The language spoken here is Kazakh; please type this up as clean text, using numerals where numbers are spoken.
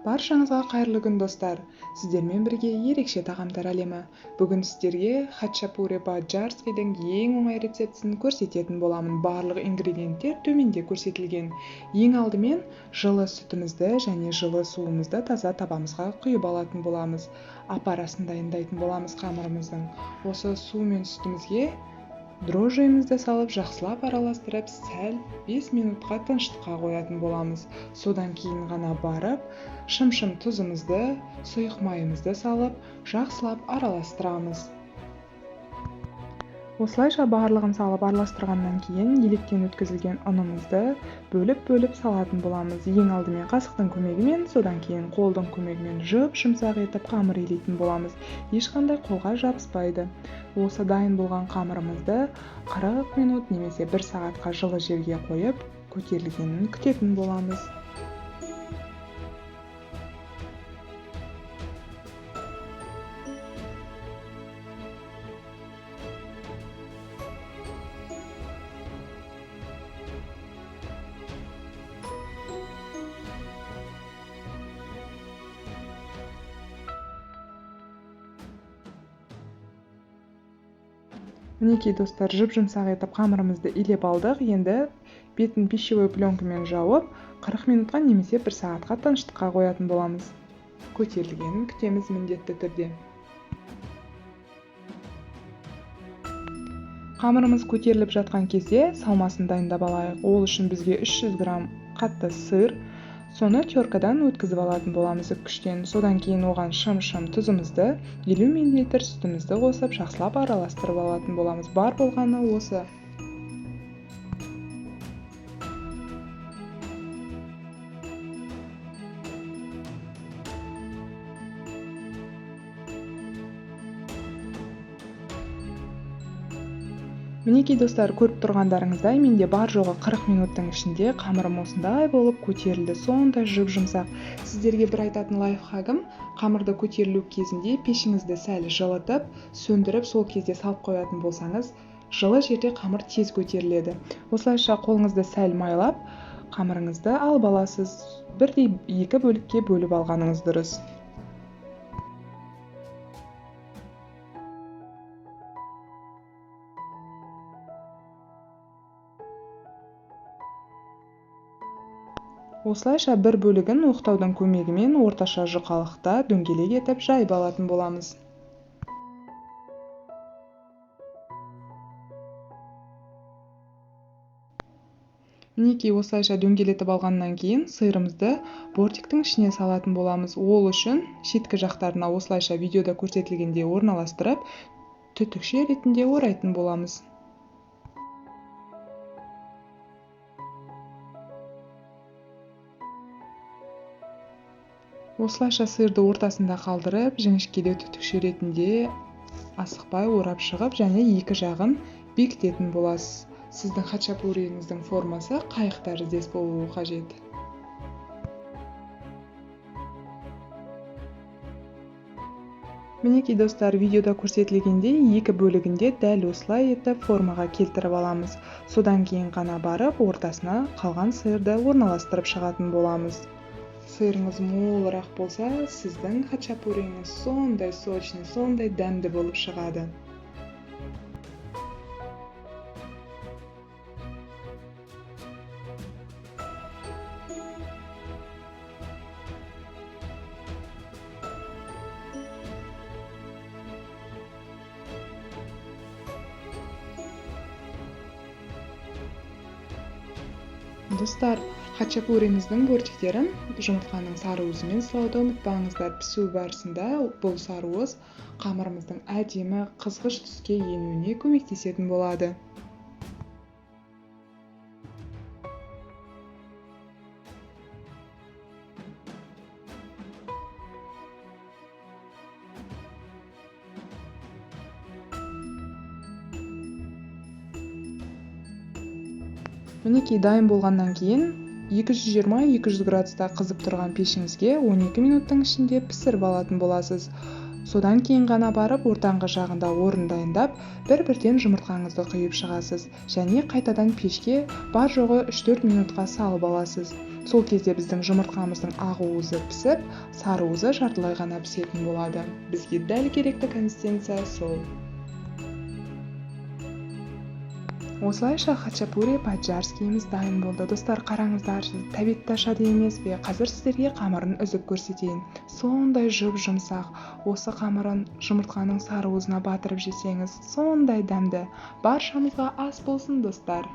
Баршаңызға қайырлы күн достар. Сіздермен бірге ерекше тағамдар әлемі. Бүгін сіздерге хачапури ба-джарскийдің ең оңай рецептісін көрсететін боламын. Барлық ингредиенттер төменде көрсетілген. Ең алдымен жылы сүтімізді және жылы суымызды таза табамызға құйып алатын боламыз. Апарасын дайындайтын боламыз қамырымыздың. Осы су мен сүтімізге дрожжиімізді салып, жақсылап араластырып, сәл 5 минутқа тыныштыққа қоятын боламыз. Содан кейін ғана барып, шым-шым тұзымызды, сұйық майымызды салып, жақсылап араластырамыз. Осылайша барлығын салып араластырғаннан кейін електен өткізілген ұнымызды бөліп салатын боламыз. Ең алдымен қасықтың көмегімен, содан кейін қолдың көмегімен жұмсақ етіп қамыр илейтін боламыз. Ешқандай қолға жабыспайды. Осы дайын болған қамырымызды 40 минут немесе 1 сағатқа жылы жерге қойып, көтерілгенін күтетін боламыз. Мінекей достар, жұмсақ етіп қамырымызды илеп алдық. Енді бетін пищевой пленкамен жауып, 40 минутқа немесе 1 сағатқа тыныштыққа қоятын боламыз. Көтерілгенін күтеміз міндетті түрде. Қамырымыз көтеріліп жатқан кезде салмасын дайындап алайық. Ол үшін бізге 300 грамм қатты сыр, соны теркадан өткізіп алатын боламыз күштен. Содан кейін оған шым-шым тұзымызды, 50 мл сүтімізді қосып, жақсылап араластырып алатын боламыз. Бар болғаны осы. Мінекей достар, көріп тұрғандарыңыздай, менде бар жоғы 40 минуттың ішінде қамырым осындай болып көтерілді, сондай жұмсақ. Сіздерге бір айтатын лайфхагым, қамырды көтерілу кезінде пешіңізді сәл жылытып, сөндіріп, сол кезде салып қоятын болсаңыз, жылы жерде қамыр тез көтеріледі. Осылайша қолыңызды сәл майлап, қамырыңызды алып аласыз. Бірдей 2 бөлікке бөліп алғаныңыз дұрыс. Осылайша бір бөлігін оқтаудың көмегімен орташа жұқалықта дөңгелек етіп жайып алатын боламыз. Мінекей осылайша дөңгелетіп алғаннан кейін сиырымызды бортиктің ішіне салатын боламыз. Ол үшін шеткі жақтарына осылайша видеода көрсетілгендей орналастырып, түтікше ретінде орайтын боламыз. Осылайша сиырды ортасында қалдырып, жіңішкелеу түтікше ретінде асықпай орап шығып, және екі жағын бекітетін боласыз. Сіздің хачапурийіңіздің формасы қайық тәріздес болуы қажет. Мінекей достар, видеода көрсетілгендей екі бөлігінде дәл осылай етіп формаға келтіріп аламыз. Содан кейін ғана барып, ортасына қалған сиырды орналастырып шығатын боламыз. Сиырыңыз молырақ болса, сіздің хачапурийіңіз сондай сочный, сондай дәмді болып шығады. Достар, хачапурийіміздің бортиктерін жұмыртқаның сары уызымен сылауды ұмытпаңыздар. Пісу барысында бұл сары уыз қамырымыздың әдемі қызғыш түске енуіне көмектесетін болады. Мінекей дайын болғаннан кейін 220-200 градуста қызып тұрған пешіңізге 12 минуттың ішінде пісіріп алатын боласыз. Содан кейін ғана барып ортаңғы жағында орын дайындап, бір-бірден жұмыртқаңызды құйып шығасыз және қайтадан пешке бар жоғы 3-4 минутқа салып аласыз. Сол кезде біздің жұмыртқамыздың ақ уызы пісіп, сары уызы жартылай ғана пісетін болады. Бізге дәл керекті консистенция сол. Осылайша хачапури по-аджарскийіміз дайын болды. Достар, қараңыздаршы, тәбет ташады емес пе? Қазір сіздерге қамырын үзіп көрсетейін. Сондай жұп-жұмсақ. Осы қамырын жұмыртқаның сары уызына батырып жесеңіз, сондай дәмді. Баршамызға ас болсын, достар.